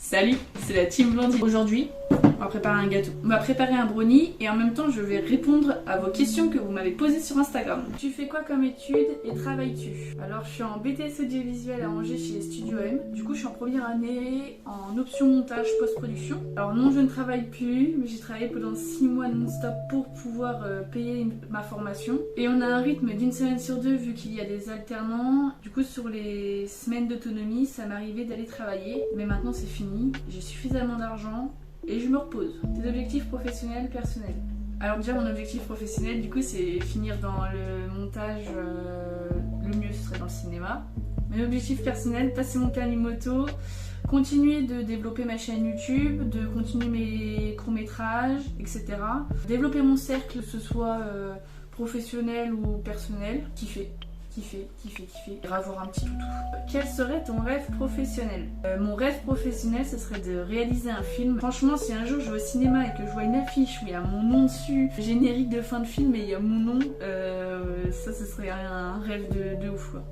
Salut, c'est la team Blondie. Aujourd'hui, on va préparer un gâteau. On va préparer un brownie et en même temps, je vais répondre à vos questions que vous m'avez posées sur Instagram. Tu fais quoi comme études et travailles-tu? Alors, je suis en BTS audiovisuel à Angers chez Studio M. Du coup, je suis en première année en option montage post-production. Alors non, je ne travaille plus, mais j'ai travaillé pendant 6 mois non-stop pour pouvoir payer ma formation. Et on a un rythme d'une semaine sur deux vu qu'il y a des alternants. Du coup, sur les semaines d'autonomie, ça m'arrivait d'aller travailler. Mais maintenant, c'est fini. J'ai suffisamment d'argent. Et je me repose. Tes objectifs professionnels, personnels. Alors déjà mon objectif professionnel du coup c'est finir dans le montage, le mieux ce serait dans le cinéma. Mes objectifs personnels, passer mon permis moto, continuer de développer ma chaîne YouTube, de continuer mes courts-métrages, etc. Développer mon cercle, que ce soit professionnel ou personnel, kiffer. Avoir un petit toutou. Quel serait ton rêve professionnel? Mon rêve professionnel, ce serait de réaliser un film. Franchement, si un jour je vais au cinéma et que je vois une affiche où il y a mon nom dessus, générique de fin de film et il y a mon nom, ça, ce serait un rêve de ouf, quoi.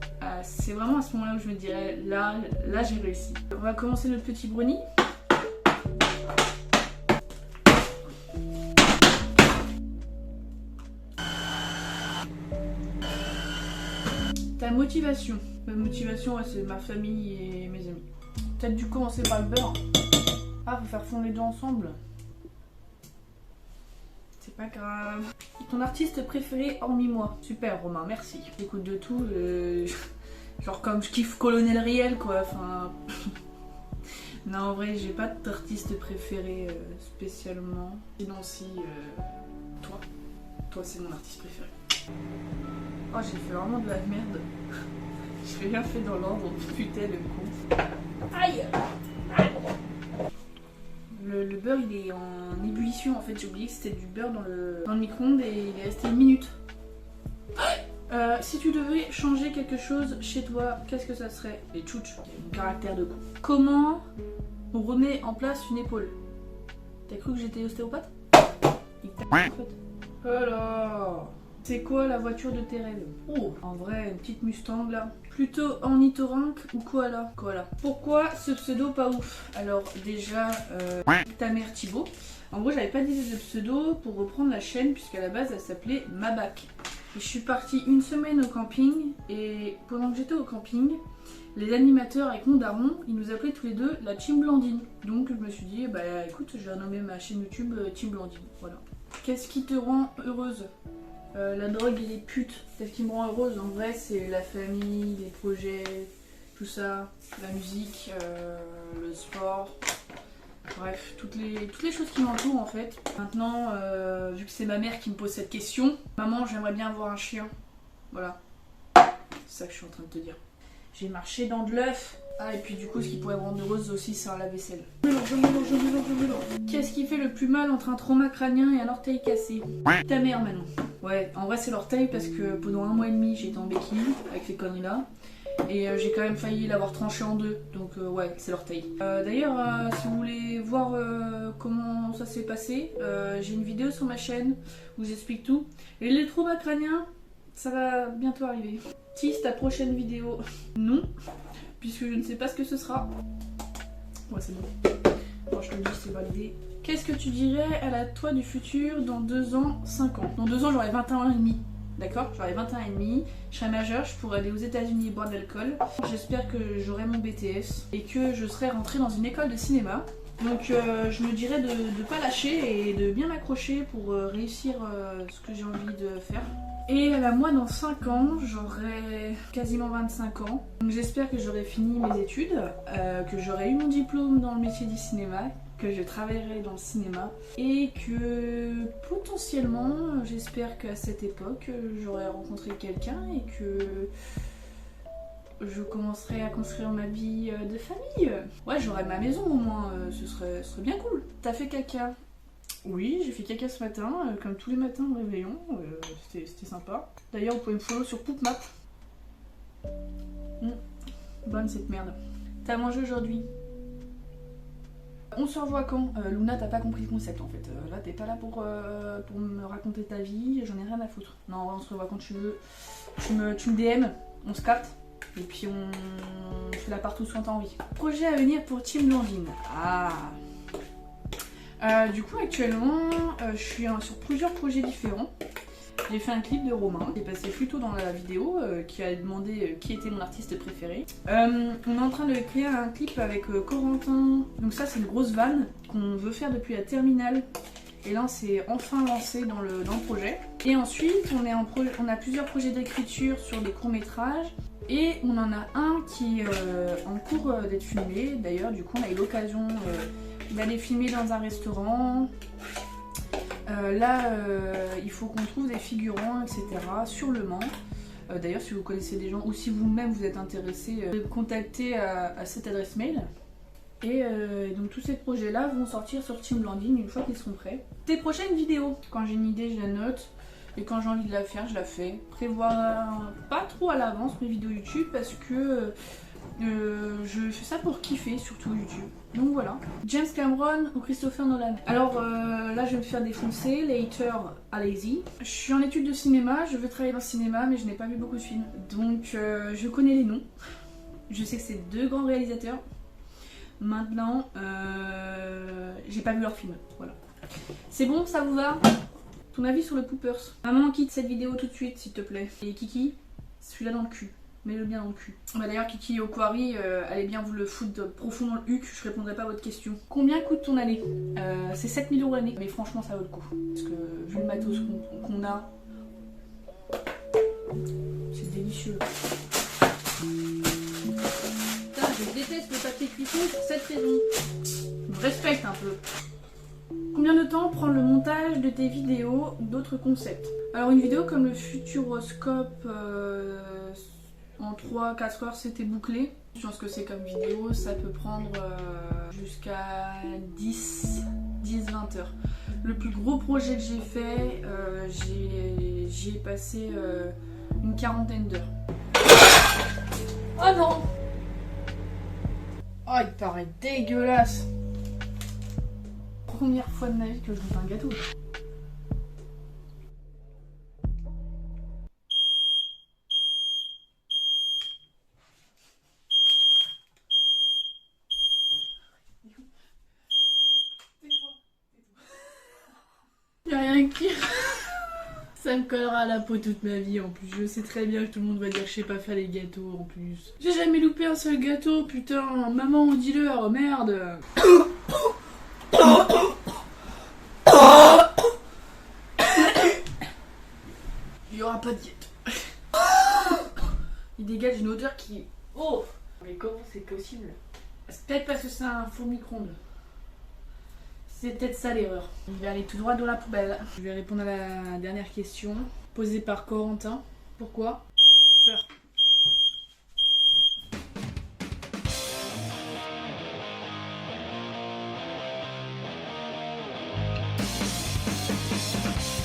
C'est vraiment à ce moment-là où je me dirais, là j'ai réussi. On va commencer notre petit brownie. Ta motivation. Ma motivation, ouais, c'est ma famille et mes amis. Peut-être dû commencer par le beurre. Ah, faut faire fondre les deux ensemble. C'est pas grave. Ton artiste préféré hormis moi? Super Romain, merci. J'écoute de tout. Genre comme je kiffe Colonel Riel quoi. Enfin. Non en vrai j'ai pas d'artiste préféré spécialement. Sinon si toi. Toi c'est mon artiste préféré. Oh j'ai fait vraiment de la merde. J'ai rien fait dans l'ordre, putain le con. Aïe. Le beurre il est en ébullition en fait, j'ai oublié que c'était du beurre dans le micro-ondes et il est resté 1 minute. Si tu devais changer quelque chose chez toi, qu'est-ce que ça serait? Les tchouches, mon caractère de con. Comment on remet en place une épaule? T'as cru que j'étais ostéopathe? En fait. Alors, c'est quoi la voiture de tes rêves? Oh, en vrai, une petite Mustang là. Plutôt ornithorynque ou koala? Koala. Pourquoi ce pseudo pas ouf? Alors déjà, ta mère Thibaut. En gros, j'avais pas d'idée de pseudo pour reprendre la chaîne puisqu'à la base elle s'appelait Mabac. Et je suis partie 1 semaine au camping et pendant que j'étais au camping, les animateurs avec mon daron, ils nous appelaient tous les deux la Team Blandine. Donc je me suis dit, bah écoute, je vais renommer ma chaîne YouTube Team Blandine. Voilà. Qu'est-ce qui te rend heureuse? La drogue et les putes. Qu'est-ce qui me rend heureuse? En vrai, c'est la famille, les projets, tout ça, la musique, le sport. Bref, toutes les choses qui m'entourent en fait. Maintenant, vu que c'est ma mère qui me pose cette question, maman, j'aimerais bien avoir un chien. Voilà. C'est ça que je suis en train de te dire. J'ai marché dans de l'œuf. Ah, et puis du coup, ce qui pourrait me rendre heureuse aussi, c'est un lave-vaisselle. Je mélange. Qu'est-ce qui fait le plus mal entre un trauma crânien et un orteil cassé? Ta mère maintenant. Ouais, en vrai, c'est l'orteil parce que pendant 1 mois et demi, j'étais en béquille avec ces conneries-là. Et j'ai quand même failli l'avoir tranché en 2, donc ouais, c'est l'orteil. D'ailleurs, si vous voulez voir comment ça s'est passé, j'ai une vidéo sur ma chaîne où j'explique tout. Et les traumas crâniens, ça va bientôt arriver. Tease ta prochaine vidéo? Non, puisque je ne sais pas ce que ce sera. Ouais, c'est bon. Bon, je te le dis, c'est validé. Qu'est-ce que tu dirais à la toi du futur dans 2 ans, 5 ans? Dans 2 ans, j'aurai 21 ans et demi. D'accord, j'aurai 21 ans et demi, je serai majeure, je pourrai aller aux États-Unis boire de l'alcool. J'espère que j'aurai mon BTS et que je serai rentrée dans une école de cinéma. Donc je me dirais de ne pas lâcher et de bien m'accrocher pour réussir ce que j'ai envie de faire. Et à moi dans 5 ans, j'aurai quasiment 25 ans. Donc j'espère que j'aurai fini mes études, que j'aurai eu mon diplôme dans le métier du cinéma, que je travaillerai dans le cinéma et que potentiellement j'espère qu'à cette époque j'aurai rencontré quelqu'un et que je commencerai à construire ma vie de famille. Ouais, j'aurai ma maison au moins, ce serait bien cool. T'as fait caca? Oui, j'ai fait caca ce matin, comme tous les matins au réveillon, c'était sympa. D'ailleurs vous pouvez me follow sur PoopMap. Bonne cette merde. T'as mangé aujourd'hui? On se revoit quand? Luna, t'as pas compris le concept en fait. Là, t'es pas là pour me raconter ta vie, j'en ai rien à foutre. Non, on se revoit quand tu veux. Tu me DM, on se capte. Et puis on fait la partout sans t'as envie. Projet à venir pour Team Blandine. Du coup actuellement je suis sur plusieurs projets différents. J'ai fait un clip de Romain qui est passé plus tôt dans la vidéo, qui a demandé qui était mon artiste préféré. On est en train de créer un clip avec Corentin. Donc ça c'est une grosse vanne qu'on veut faire depuis la terminale. Et là on s'est enfin lancé dans le projet. Et ensuite on a plusieurs projets d'écriture sur des courts-métrages. Et on en a un qui est en cours d'être filmé. D'ailleurs du coup on a eu l'occasion d'aller filmer dans un restaurant. Il faut qu'on trouve des figurants, etc. sur le Mans. D'ailleurs, si vous connaissez des gens ou si vous-même vous êtes intéressé, contactez à cette adresse mail. Et donc tous ces projets-là vont sortir sur Team Blandine une fois qu'ils seront prêts. Des prochaines vidéos. Quand j'ai une idée, je la note. Et quand j'ai envie de la faire, je la fais. Prévoir pas trop à l'avance mes vidéos YouTube parce que je fais ça pour kiffer, surtout YouTube. Donc voilà. James Cameron ou Christopher Nolan. Alors là je vais me faire défoncer. Later, allez-y. Je suis en études de cinéma, je veux travailler dans le cinéma mais je n'ai pas vu beaucoup de films. Donc je connais les noms. Je sais que c'est deux grands réalisateurs. Maintenant, j'ai pas vu leurs films. Voilà. C'est bon, ça vous va? Ton avis sur le Poopers? Maman, quitte cette vidéo tout de suite s'il te plaît. Et Kiki, celui-là dans le cul. Mets-le bien dans le cul. Bah d'ailleurs Kiki Okwari, allez bien vous le foutre profond dans le huc, je répondrai pas à votre question. Combien coûte ton année? C'est 7000 € l'année, mais franchement ça vaut le coup. Parce que vu le matos qu'on a, c'est délicieux. Putain, je déteste le papier cuisson pour cette raison. Je me respecte un peu. Combien de temps prend le montage de tes vidéos ou d'autres concepts? Alors une vidéo comme le Futuroscope... en 3-4 heures c'était bouclé. Je pense que c'est comme vidéo, ça peut prendre jusqu'à 10-20 heures. Le plus gros projet que j'ai fait, j'y ai passé une quarantaine d'heures. Oh non! Oh il paraît dégueulasse! Première fois de ma vie que je goûte un gâteau. Y'a rien qui... Ça me collera à la peau toute ma vie en plus. Je sais très bien que tout le monde va dire que je sais pas faire les gâteaux en plus. J'ai jamais loupé un seul gâteau, putain. Maman, dis-leur, oh, merde. Il y aura pas de diète. Il dégage une odeur qui... Oh! Mais comment c'est possible? C'est peut-être parce que c'est un four micro-ondes. C'est peut-être ça l'erreur. Je vais aller tout droit dans la poubelle. Je vais répondre à la dernière question posée par Corentin. Pourquoi? Faire.